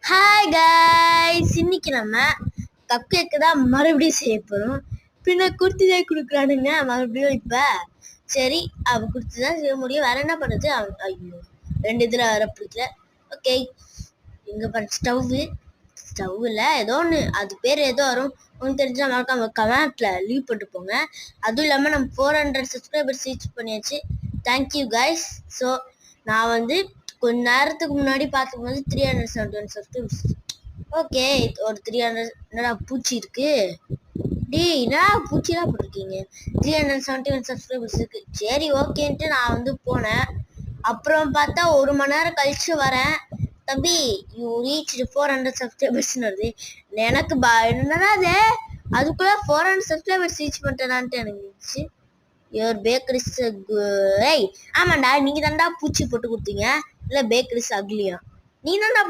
Hi guys, இன்னைக்கு நம்ம cup cake தான் மறுபடியும் செய்ய போறோம். பின்ன குடுத்துதான் கொடுக்குறானுங்க மறுபடியும். இப்ப சரி அவ குடுத்துதான் செய்ய முடியும், வேற என்ன பண்ணுறது. ஐயோ, 2 இதுல வர பிடிக்கல. ஓகே, இங்க பாரு, ஸ்டவ்ல ஏதோ ஒன்று, அது பேர் ஏதோ வரும், உங்களுக்கு தெரிஞ்சா மறக்காம கமெண்ட்ல லீவ் பண்ணிட்டு போங்க. அதுவும் இல்லாமல் நம்ம 400 சப்ஸ்கிரைபர்ஸ் ரீச் பண்ணியாச்சு. Thank you guys. ஸோ நான் கொஞ்ச நேரத்துக்கு முன்னாடி பார்க்கும்போது 371 சப்ஸ்கிரைபர்ஸ். ஓகே, ஒரு 300. என்னடா பூச்சி இருக்கு, என்னடா பூச்சிலாம் போட்டிருக்கீங்க. 371 சப்ஸ்கிரைபர்ஸ் இருக்கு. சரி ஓகேன்ட்டு நான் போனேன். அப்புறம் பார்த்தா 1 மணி நேரம் கழிச்சு வரேன், தம்பி யூ ரீச் 400 சப்ஸ்கிரைபர்ஸ் வருது. எனக்கு என்னன்னா அதுக்குள்ள 400 சப்ஸ்கிரைபர்ஸ் ரீச் பண்ணிட்டேனான்ட்டு எனக்கு இருந்துச்சு. யுவர் பேக்கரிஸ் ஆமாண்டா, நீங்க தான்டா பூச்சி போட்டு கொடுத்தீங்க. இல்ல பேக்கரிஸ் அக்லியா, நீ தான்டா